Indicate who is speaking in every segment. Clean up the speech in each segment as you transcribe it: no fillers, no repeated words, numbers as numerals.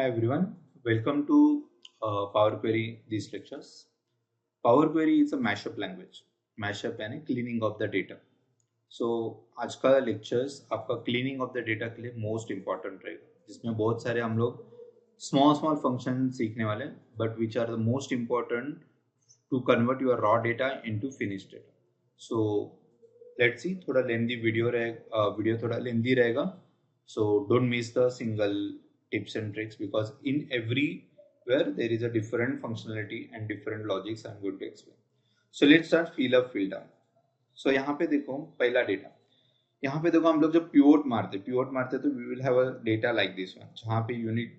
Speaker 1: Hi everyone, welcome to Power Query these lectures. Power Query is a mashup language. Mashup यानी cleaning of the data. So आज का lectures आपका cleaning of the data के लिए most important रहेगा, जिसमें बहुत सारे हम लोग small function सीखने वाले हैं, but which are the most important to convert your raw data into finished data. So let's see, थोड़ा lengthy video रहेगा, video थोड़ा lengthy रहेगा. So don't miss the single tips and tricks because in everywhere there is a different functionality and different logics I'm going to explain. So let's start fill up fill down. So यहाँ पे देखो पहला data, यहाँ पे देखो हम लोग जब pivot मारते तो we will have a data like this one जहाँ पे यूनिट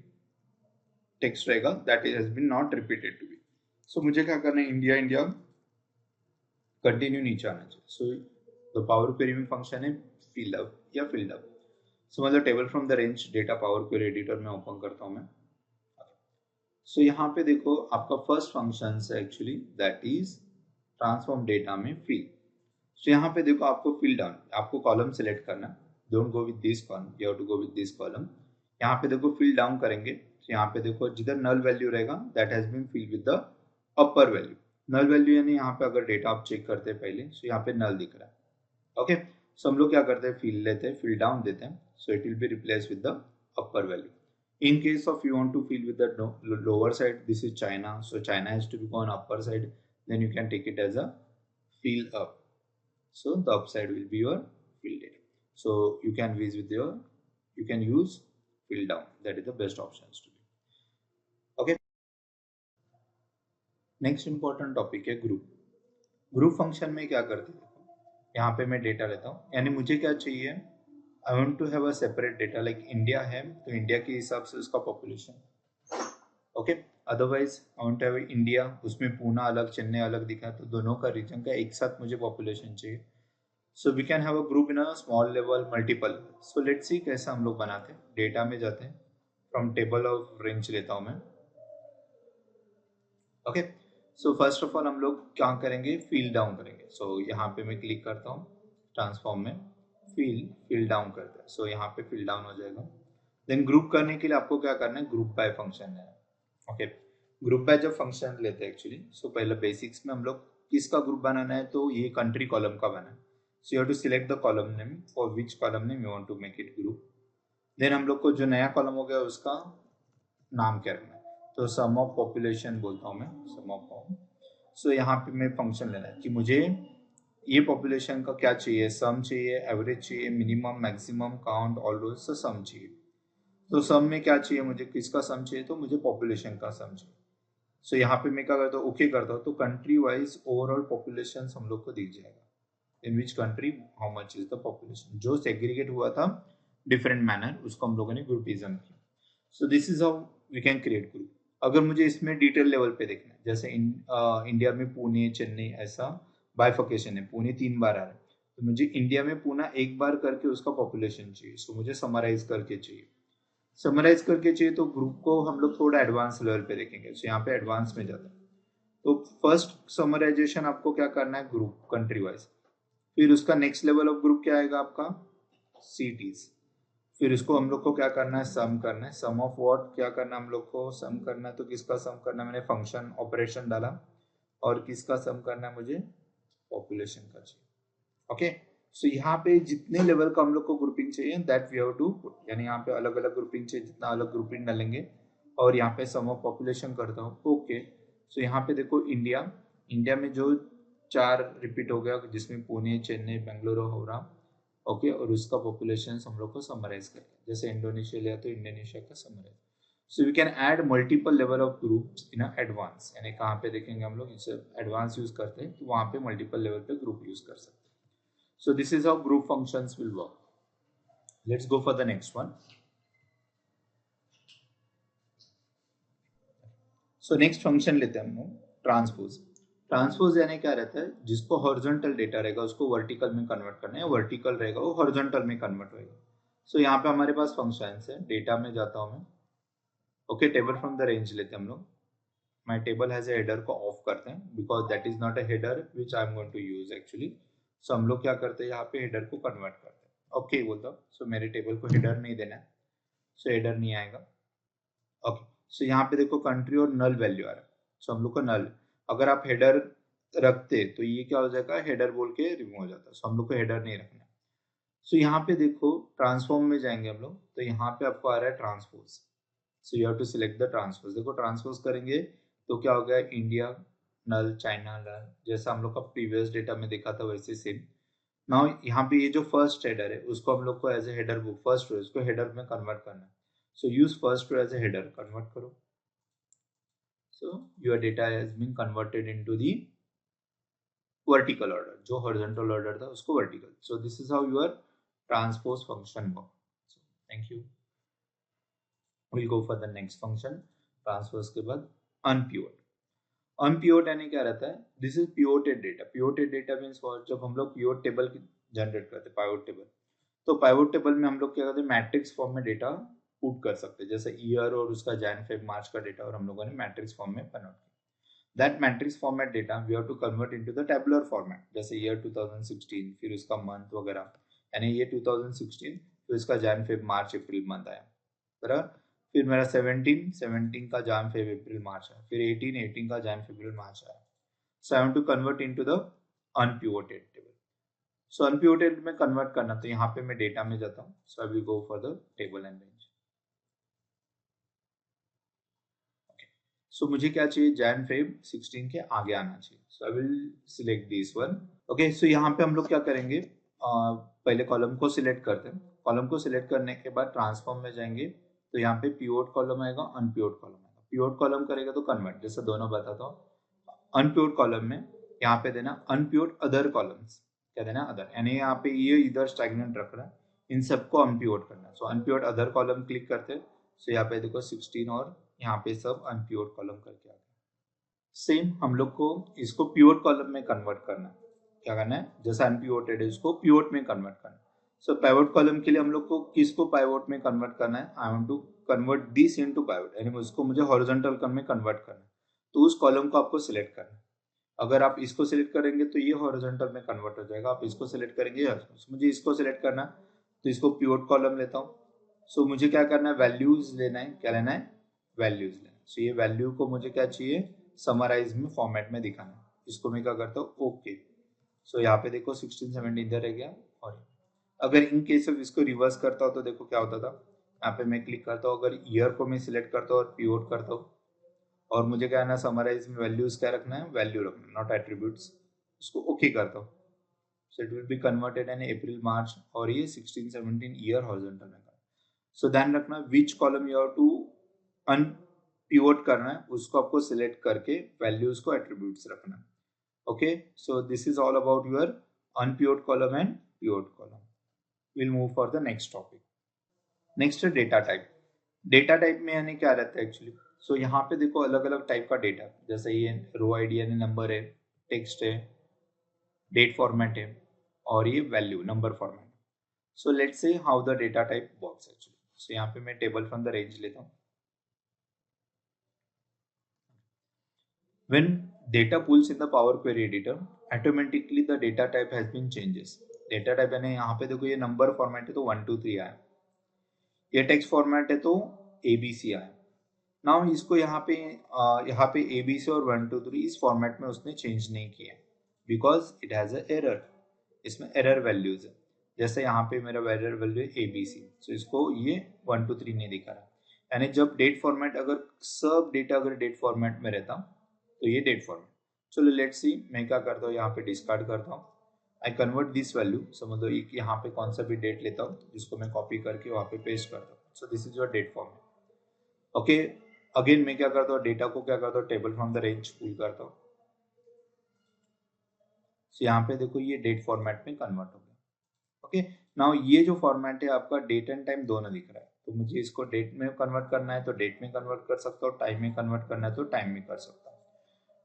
Speaker 1: टेक्स्ट रहेगा that has been not repeated to be. So मुझे क्या करना है, इंडिया इंडिया कंटिन्यू नीचे आना चाहिए. So the पावर क्वेरी में फंक्शन है fill up या filled up. समझ लो table from the range data power query editor में ओपन करता हूं मैं. सो यहाँ पे देखो आपका फर्स्ट फंक्शन है actually that is transform data में फिल. सो यहाँ पे देखो आपको फिल डाउन, आपको कॉलम सिलेक्ट करना, don't go with this column, you have to go with this column. यहाँ पे देखो फिल डाउन करेंगे तो यहाँ पे देखो जिधर नल वैल्यू रहेगा that has been fill with the upper value. Null value यानी यहाँ पे अगर डेटा आप चेक करते हैं पहले, सो यहाँ पे नल दिख रहा है. ओके, सो हम लोग क्या करते हैं, फिल लेते हैं, फिल डाउन देते हैं, so it will be replaced with the upper value. In case of you want to fill with the lower side, this is China, so China has to be on upper side, then you can take it as a fill up. So the upside will be your fill data. So you can use fill down, that is the best options to be. Okay, next important topic है group function में क्या करते हैं. यहाँ पे मैं data लेता हूँ, यानी मुझे क्या चाहिए, I want to have a separate data. Like India है तो इंडिया के हिसाब से उसका population. Okay, otherwise I want to have India, उसमें पूना अलग चेन्नई अलग दिखा, तो दोनों का रीजन का एक साथ मुझे पॉपुलेशन चाहिए. So we can have a group in a small level multiple. So let's see कैसे हम लोग बनाते हैं. डेटा में जाते हैं, फ्रॉम टेबल ऑफ रेंज लेता हूँ मैं. Okay, so first of all हम लोग क्या करेंगे, फिल डाउन करेंगे. सो यहाँ पे मैं क्लिक करता हूँ ट्रांसफॉर्म में, फिल डाउन करते हैं. सो यहाँ पे फिल डाउन हो जाएगा. देन ग्रुप करने के लिए आपको क्या करना है, ग्रुप बाय फंक्शन है. ओके, ग्रुप बाय जब फंक्शन लेते हैं एक्चुअली, सो पहले बेसिक्स में हम लोग किसका ग्रुप बनाना है, तो ये कंट्री कॉलम का बनाना है. So you have to select the column name, for which column name you want to make it group. Then हम लोग को जो नया कॉलम हो गया उसका नाम क्या रखना है, तो सम ऑफ पॉपुलेशन बोलता हूँ मैं, सम ऑफ. सो यहाँ पे मैं फंक्शन लेना है कि मुझे ये पॉपुलेशन का क्या चाहिए, सम चाहिए, एवरेज चाहिए, मिनिमम, मैक्सिमम, काउंट, ऑल रोज, तो सम चाहिए. तो सम में क्या चाहिए मुझे, किसका सम चाहिए, तो मुझे पॉपुलेशन का सम चाहिए. सो यहाँ पे मैं क्या करता हूँ, ओके करता हूँ, तो कंट्री वाइज ओवरऑल पॉपुलेशन हम लोग को दिख जाएगा, in which country how much is the population. जो सेग्रीगेट हुआ था डिफरेंट मैनर, उसको हम लोगों ने ग्रुपिज्म किया. So this is how we can create group. अगर मुझे इसमें डिटेल लेवल पे देखना है, जैसे इंडिया में पुणे चेन्नई ऐसा बाइफिकेशन है, पुणे 3 बार आ रहा है, तो मुझे इंडिया में पुणे 1 बार करके उसका पॉपुलेशन चाहिए. सो मुझे समराइज करके चाहिए, तो ग्रुप को हम लोग थोड़ा एडवांस लेवल पे देखेंगे. सो यहाँ पे एडवांस में जाता है. तो फर्स्ट समराइजेशन आपको क्या करना है, ग्रुप कंट्री वाइज. फिर उसका नेक्स्ट लेवल ऑफ ग्रुप क्या आएगा आपका, सिटीज. फिर इसको हम लोग को क्या करना है, सम करना है. सम ऑफ व्हाट, क्या करना है हम लोग को, सम करना है. तो किसका सम करना है, मैंने फंक्शन ऑपरेशन डाला, और किसका सम करना है मुझे, पॉपुलेशन का चाहिए. ओके, सो यहाँ पे जितने लेवल का हम लोग को ग्रुपिंग चाहिए that we have to put, यानी यहाँ पे अलग अलग ग्रुपिंग चाहिए, जितना अलग ग्रुपिंग डालेंगे. और यहाँ पे सम ऑफ पॉपुलेशन करता हूँ. ओके, सो यहाँ पे देखो इंडिया में जो 4 रिपीट हो गया, जिसमें पुणे चेन्नई बेंगलुरु हो रहा. ओके, और उसका पॉपुलेशन हम लोग को समराइज करके, जैसे इंडोनेशिया लिया तो इंडोनेशिया का summarise. So we can add multiple level of groups in advance, यानी कहाँ पे देखेंगे हम लोग, इसे एडवांस यूज करते हैं तो वहाँ पे मल्टीपल लेवल पे ग्रुप यूज कर सकते हैं. So this is how group functions will work. Let's go for the next one. So next function लेते हैं हम लोग ट्रांसपोज. ट्रांसपोज यानी क्या रहता है, जिसको हॉरिजॉन्टल डेटा रहेगा उसको वर्टिकल में कन्वर्ट करना है, वर्टिकल रहेगा वो हॉरिजॉन्टल में कन्वर्ट होगा. सो यहाँ पे हमारे पास फंक्शन है, डेटा में जाता हूँ मैं. Okay, table from the range लेते हैं हम लोग. My table has a header को ऑफ करते हैं, because that is not a header which I am going to use actually. So हम लोग क्या करते हैं, यहाँ पे हेडर को कन्वर्ट करते हैं. ओके बोलता हूँ. सो मेरे टेबल को हेडर नहीं देना है, सो हेडर नहीं आएगा. ओके, सो यहाँ पे देखो कंट्री और नल वैल्यू आ रहा है, सो हम लोग को नल, अगर आप हेडर रखते तो ये क्या हो जाएगा, हेडर बोल के रिमूव हो जाता है, सो हम लोग को हेडर नहीं रखना। सो यहाँ पे देखो ट्रांसफॉर्म में जाएंगे हम लोग, तो यहाँ पे आपको आ रहा है transpose, so you have to select the transpose. देखो ट्रांसपोज करेंगे तो क्या हो गया, इंडिया नल, चाइना नल, जैसा हम लोग का प्रीवियस डेटा में देखा था वैसे सेम। नाउ यहाँ पे ये जो फर्स्ट हेडर है उसको हम लोग को एज ए हेडर, वो फर्स्ट रो इसको हेडर में कन्वर्ट करना है, so use first row as a header, convert करो। So your data has been converted into the vertical order, जो हॉरिजॉन्टल ऑर्डर था उसको vertical. So this is how your transpose function work. So thank you, we'll go for the next function transpose के बाद unpivot. Unpivot यानी क्या रहता है, this is pivoted data. Pivoted data means जब हम लोग पिवोट टेबल जनरेट करते हैं, पाइवोट टेबल, तो पाइवोट टेबल में हम लोग क्या करते हैं, मैट्रिक्स फॉर्म में डेटा पुट कर सकते हैं, जैसे ईयर और उसका जैन फेब मार्च का डेटा, और हम लोगों ने मैट्रिक्स फॉर्म में कन्वर्ट किया। That matrix format data we have to convert into the tabular format, जैसे ईयर 2016 फिर उसका मंथ वगैरह, यानी ये 2016 फिर इसका Jan Feb March April month आया बराबर, फिर मेरा 17 का जैन फेब अप्रैल मार्च आया, फिर 18 का जैन फेब्रुअरी मार्च आया। So I want to convert into the unpivoted table. So unpivoted में कन्वर्ट करना, तो यहाँ पे मैं डेटा में जाता हूँ, so I will go for the table and range. So मुझे क्या चाहिए, जैन फेब 16 के आगे आना चाहिए, so I will select this one. Okay, so यहाँ पे हम लोग क्या करेंगे, पहले कॉलम को सिलेक्ट करते हैं, कॉलम को सिलेक्ट करने के बाद ट्रांसफॉर्म में जाएंगे, तो यहाँ पे पिवोट कॉलम आएगा, अनपिवोट कॉलम आएगा। पिवोट कॉलम करेगा तो कन्वर्ट, जैसे दोनों बताता हूँ। अनपिवोट कॉलम में यहाँ पे देना अनपिवोट अदर कॉलम्स, क्या देना अदर, यानी यहाँ पे ये इधर स्टैग्नेंट रख रहा है, इन सबको अनपिवोट करना है। सो अनपिवोट अदर कॉलम क्लिक करते हैं, सो यहाँ पे देखो 16 और यहाँ पे सब अनपिवोट कॉलम करके आ गया। सेम हम लोग को इसको पिवोट कॉलम में कन्वर्ट करना है, क्या करना है, जैसा अनपिवोटेड है उसको पिवोट में कन्वर्ट करना है। सो पाइवोट कॉलम के लिए हम लोग को किसको पाइवोट में कन्वर्ट करना है, I want to convert this into pivot, यानी उसको मुझे हॉरिजॉन्टल कॉलम में कन्वर्ट करना है, तो उस कॉलम को आपको सिलेक्ट करना है। अगर आप इसको सिलेक्ट करेंगे तो ये हॉरिजॉन्टल में कन्वर्ट हो जाएगा, आप इसको सिलेक्ट करेंगे, मुझे इसको सिलेक्ट करना, तो इसको पिवोट कॉलम लेता हूँ। सो मुझे क्या करना है, वैल्यूज लेना है, क्या लेना है, वैल्यूज लेना है। सो ये वैल्यू को मुझे क्या चाहिए, समराइज में फॉर्मेट में दिखाना है, इसको मैं क्या करता हूँ, ओके। सो यहाँ पे देखो 16 17 इधर रह गया, और अगर इन केस ऑफ इसको रिवर्स करता हूँ तो देखो क्या होता था, यहाँ पे मैं क्लिक करता हूँ, अगर ईयर को मैं सिलेक्ट करता हूँ और पिवोट करता हूँ, और मुझे क्या है ना, समराइज में वैल्यूज क्या रखना है, वैल्यू रखना, नॉट एट्रीब्यूट्स, उसको ओके करता हूँ। So it will be converted in April March, और ये 16 17 ईयर हॉरिजॉन्टल में। सो ध्यान रखना विच कॉलम यू हैव टू अनपिवोट करना है, उसको आपको सिलेक्ट करके वैल्यूज को एट्रीब्यूट्स रखना है। Okay, so this is all about your unpivot column and pivot column. Will move for the next topic. Next है डेटा टाइप। डेटा टाइप में यानी क्या रहता है एक्चुअली, सो यहाँ पे देखो अलग अलग टाइप का डेटा, जैसे ये रो आईडी यानी नंबर है, टेक्स्ट है, डेट फॉर्मेट है, और ये value number format. So let's say how the data type works actually. So यहाँ पे मैं टेबल फ्रॉम द रेंज लेता हूँ। When data pulls in the Power Query editor, automatically the data type has been changes. Data type यानी यहाँ पे देखो ये नंबर फॉर्मेट है तो 1 2 3 आया, ये टेक्स्ट फॉर्मेट है तो ABC आया। नाउ इसको यहाँ पे ABC और 1 2 3 इस फॉर्मेट में उसने चेंज नहीं किया, because it has a error, इसमें एरर वैल्यूज है। जैसे यहाँ पे मेरा एरर वैल्यू है ABC, तो इसको ये 1 2 3 नहीं दिखा रहा, यानी जब डेट फॉर्मेट, अगर सब डेटा अगर डेट फॉर्मेट में रहता तो ये डेट फॉर्मेट। चलो लेट्स सी, मैं क्या करता हूँ, यहाँ पे डिस्कार्ड करता हूँ, आई कन्वर्ट दिस वैल्यू, समझ लो यहाँ पे कौन सा भी डेट लेता हूँ जिसको मैं कॉपी करके वहाँ पे पेस्ट करता हूँ। So this is your date format. Okay, again मैं क्या करता हूँ, डेटा को क्या करता हूँ, table from the range pull करता हूँ। सो यहाँ पे देखो ये डेट फॉर्मेट में कन्वर्ट हो गया। ओके, नाउ ये जो फॉर्मेट है आपका डेट एंड टाइम दोनों दिख रहा है, तो मुझे इसको डेट में कन्वर्ट करना है तो डेट में कन्वर्ट कर सकता हूँ, टाइम में कन्वर्ट करना है तो टाइम में कर सकता हूँ।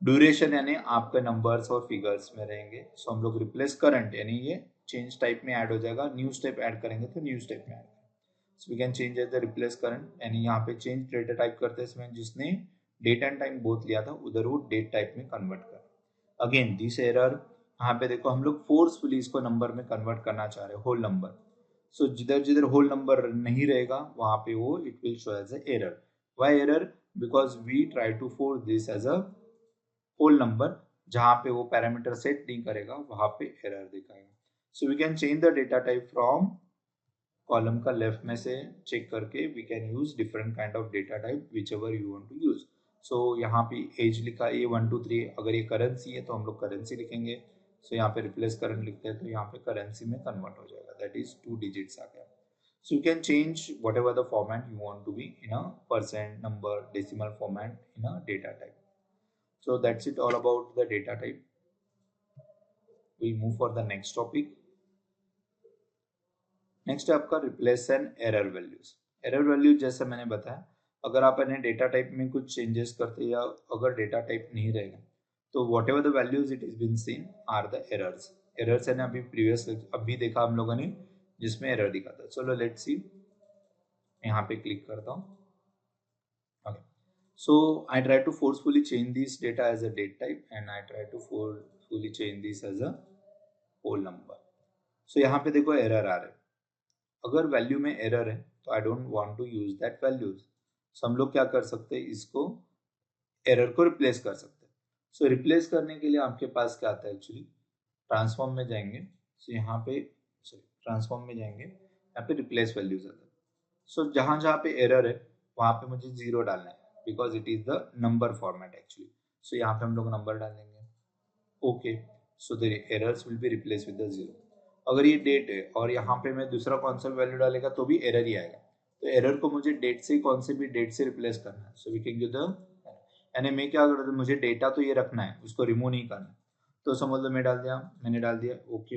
Speaker 1: ड्यूरेशन यानी आपके नंबर्स और फिगर्स में रहेंगे, सो हम लोग रिप्लेस करंट यानी ये चेंज टाइप में ऐड हो जाएगा, न्यू स्टेप ऐड करेंगे तो न्यू स्टेप में ऐड करेंगे। So we can change as the replace current, यानी यहाँ पे चेंज डेटा टाइप करते हैं, जिसने डेट एंड टाइम बोथ लिया था उधर वो डेट टाइप में कन्वर्ट कर। अगेन दिस एरर, यहाँ पे देखो हम लोग फोर्सफुली इसको नंबर में कन्वर्ट करना चाह रहे हैं, होल नंबर। सो जिधर जिधर होल नंबर नहीं रहेगा वहां पे वो it will show as a error, Why error? Because we try to force this as a whole number, जहाँ पे वो पैरामीटर सेट नहीं करेगा वहां पे एरर दिखाएगा. So we can change the data type from column का लेफ्ट में से चेक करके we can use different kind of data type whichever you want to use. So यहाँ पे एज लिखा है, ये 1 2 3. अगर ये करेंसी है तो हम लोग करेंसी लिखेंगे. सो यहाँ पे रिप्लेस करंट लिखते हैं तो यहाँ पे करेंसी में कन्वर्ट हो जाएगा, दैट इज 2 डिजिट्स आ गया. So you can change whatever the format you want to be in a percent, number, decimal format in a data type. So that's it all about the data type. We move for the next topic. Next है आपका replace and error values. Error values जैसे मैंने बताया, अगर आप अपने data type में कुछ चेंजेस करते या अगर डेटा टाइप नहीं रहेगा तो whatever the values it is been seen are the errors. Errors है ना, अभी प्रीवियस अभी देखा हम लोगों ने जिसमें एरर दिखा था. चलो लेट्स सी, यहाँ पे क्लिक करता हूँ. Okay, so I try to forcefully change this data as a date type and I try to forcefully change this as a whole number. So यहाँ पे देखो एरर आ रहा है. अगर वैल्यू में एरर है तो I don't want to use that values. So हम लोग क्या कर सकते हैं, इसको एरर को रिप्लेस कर सकते हैं. सो रिप्लेस करने के लिए आपके पास क्या आता है, एक्चुअली ट्रांसफॉर्म में जाएंगे. सो यहाँ पे ट्रांसफॉर्म में जाएंगे, यहाँ पे रिप्लेस वैल्यूज आता है. सो जहां जहां पे एरर है वहां पे मुझे 0 डालना है because it is the number format actually. So यहाँ पे हम लोग नंबर डालेंगे. Okay, so the errors will be replace with the 0. अगर ये डेट है और यहाँ पे मैं दूसरा कौन सा वैल्यू डालेगा तो भी एरर ही आएगा. तो एरर को मुझे डेट से कौन से भी डेट से रिप्लेस करना है. So we can give the, यानी मैं क्या कर, मुझे डेटा तो ये रखना है, उसको रिमूव नहीं करना. तो समझ लो मैं डाल दिया, मैंने डाल दिया ओके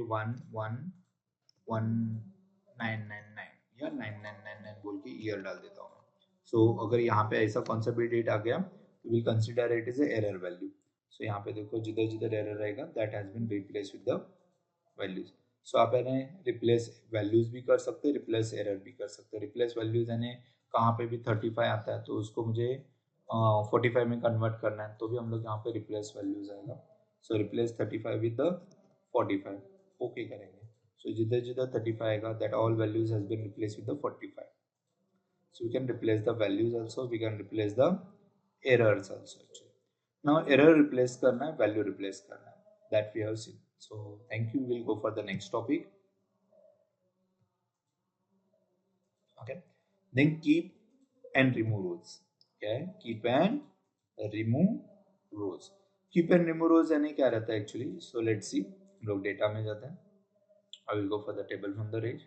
Speaker 1: 1111999 या 9999 बोल के ईयर डाल देता हूँ. सो अगर यहाँ पे ऐसा कौन सा भी डेट आ गया तो will consider it is a error value. So यहाँ पे देखो जिधर जिधर एरर रहेगा that has been replace with the values. So आप यानी रिप्लेस वैल्यूज भी कर सकते हैं, रिप्लेस एरर भी कर सकते हैं. रिप्लेस वैल्यूज यानी कहाँ पे भी 35 आता है तो उसको मुझे 45 में कन्वर्ट करना है तो भी हम लोग यहाँ पे रिप्लेस वैल्यूज आएगा. So replace 35 with the 45. Okay करेंगे. सो जिधर जिधर 35 आएगा that all values has been replace with the 45. So we can replace the values also, we can replace the errors also actually. Now error replace करना है, value replace करना है, that we have seen. So thank you. We'll go for the next topic. Okay. Then keep and remove rows. क्या है? Keep and remove rows. Keep and remove rows यानी क्या रहता है actually? So let's see. हम लोग data में जाते हैं. I will go for the table from the range.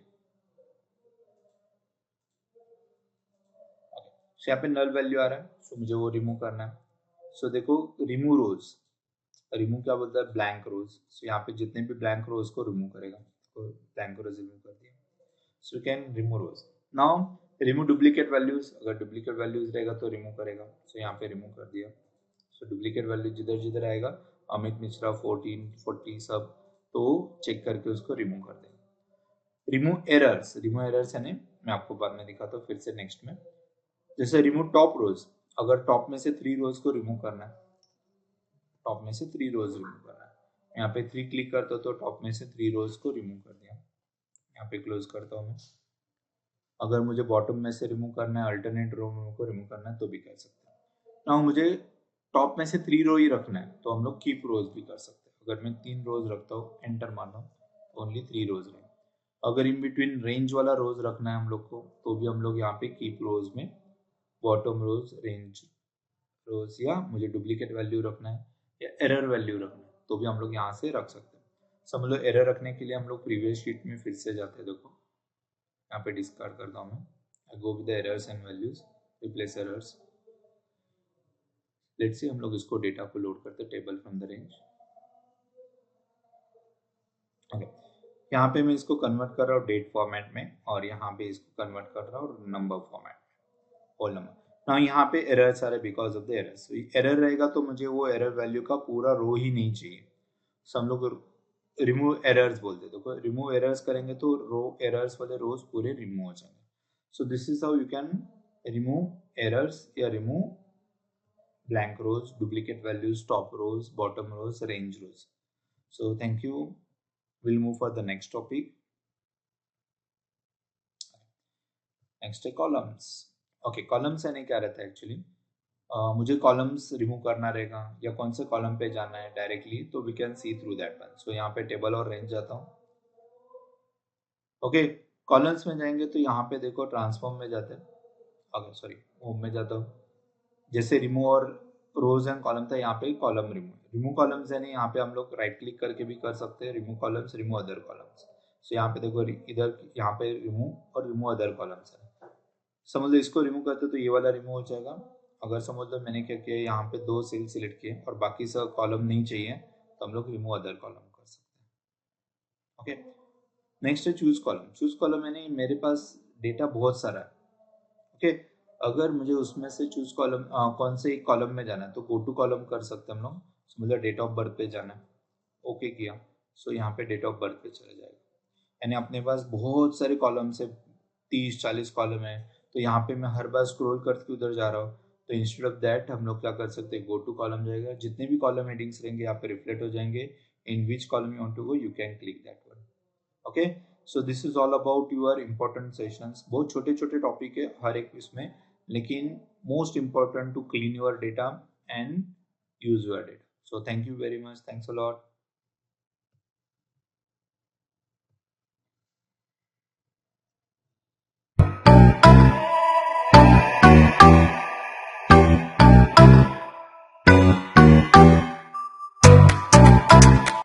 Speaker 1: So यहाँ पे null value आ रहा है, so मुझे वो remove करना है. So देखो remove rows. रिमूव क्या बोलता है, ब्लैंक रोज. सो यहाँ पे जितने भी ब्लैंक रोज को रिमूव करेगा, तो ब्लैंक रोज रिमूव कर दिया. So can remove rows. Now remove duplicate values. अगर डुप्लीकेट वैल्यूज रहेगा तो रिमूव करेगा. सो यहाँ पे रिमूव कर दिया. सो डुप्लीकेट वैल्यू जिधर जिधर आएगा, अमित मिश्रा 14 40 सब, तो चेक करके उसको रिमूव कर देंगे. Remove errors. रिमूव एरर्स यानी मैं आपको बाद में दिखाता हूँ फिर से नेक्स्ट में. जैसे रिमूव टॉप रोज. अगर टॉप में से 3 रोज को रिमूव करना है, टॉप में से 3 रोज रिमूव करना है, यहाँ पे 3 क्लिक करता हूँ तो टॉप में से 3 रोज को रिमूव कर दिया. यहाँ पे क्लोज करता हूँ मैं. अगर मुझे बॉटम में से रिमूव करना है, अल्टरनेट रो को रिमूव करना है तो भी कर सकते हैं. ना मुझे टॉप में से 3 रो ही रखना है तो हम लोग कीप रोज भी कर सकते हैं. अगर मैं 3 रोज रखता हूँ, एंटर मारता हूँ, ओनली 3 रोज रहेंगे. अगर इन बिटवीन रेंज वाला रोज रखना है हम लोग को तो भी हम लोग यहाँ पे कीप रोज में बॉटम रोज, रेंज रोज, या मुझे डुप्लीकेट वैल्यू रखना है या एरर वैल्यू रखना है तो भी हम लोग यहाँ से रख सकते हैं. समझ लो एरर रखने के लिए हम लोग प्रीवियस शीट में फिर से जाते हैं. देखो यहाँ पे डिस्कार्ड करता हूँ मैं. I go with the errors and values, replace errors. Let's see हम लोग इसको डेटा को लोड करते हैं, table from the range. Okay, यहाँ पे मैं इसको कन्वर्ट कर रहा हूँ डेट फॉर्मेट में और यहाँ पे इसको कन्वर्ट कर रहा हूँ नंबर फॉर्मेट में, होल नंबर. ना यहाँ पे एरर्स आ रहे because of the errors. Error रहेगा तो मुझे वो एरर वैल्यू का पूरा रो ही नहीं चाहिए. सो हम लोग रिमूव एरर्स बोलते हैं. देखो रिमूव एरर्स करेंगे तो रो एरर्स वाले रोज पूरे रिमूव हो जाएंगे. So this is how you can remove errors या remove blank rows, duplicate values, top rows, bottom rows, range rows. So thank you. Will move for the next topic. Next है columns. Okay, columns यानी क्या रहता है actually, मुझे columns remove करना रहेगा या कौन से कॉलम पे जाना है डायरेक्टली, तो we can see through that one. So यहाँ पे टेबल और रेंज जाता हूँ। ओके, कॉलम्स में जाएंगे तो यहाँ पे देखो ट्रांसफॉर्म में जाते हैं। ओके सॉरी, होम में जाता हूँ। जैसे रिमूव और रोज एंड कॉलम था, यहाँ पे कॉलम रिमूव कॉलम्स यानी यहाँ पे हम लोग राइट क्लिक करके भी कर सकते हैं, remove columns, remove other columns. So यहाँ पे देखो इधर यहाँ पे रिमूव और रिमूव अदर कॉलम्स है। समझ लो इसको रिमूव करते तो ये वाला रिमूव हो जाएगा। अगर समझ लो मैंने क्या किया, यहाँ पे 2 सेल सिलेक्ट किए और बाकी सब कॉलम नहीं चाहिए, तो हम लोग रिमूव अदर कॉलम कर सकते हैं। ओके, नेक्स्ट है चूज कॉलम। चूज कॉलम यानी मेरे पास डेटा बहुत सारा है। ओके, अगर मुझे उसमें से चूज कॉलम कौन से एक कॉलम में जाना है, तो गो टू कॉलम कर सकते हैं हम लोग। मतलब डेट ऑफ बर्थ पे जाना है, ओके किया, सो यहाँ पे डेट ऑफ बर्थ पे चला जाएगा। यानी अपने पास बहुत सारे कॉलम है, 30-40 कॉलम है, तो यहाँ पे मैं हर बार स्क्रॉल करके उधर जा रहा हूँ। तो इंस्टेड ऑफ दैट हम लोग क्या कर सकते हैं, गो टू कॉलम जाएगा, जितने भी कॉलम हेडिंग्स रहेंगे यहाँ पे रिफ्लेक्ट हो जाएंगे। In which column you want to go, you can click that one. Okay, so this is all about your important sessions. बहुत छोटे छोटे टॉपिक है हर एक इसमें, लेकिन most important to clean your data and use your data. So thank you very much, thanks a lot.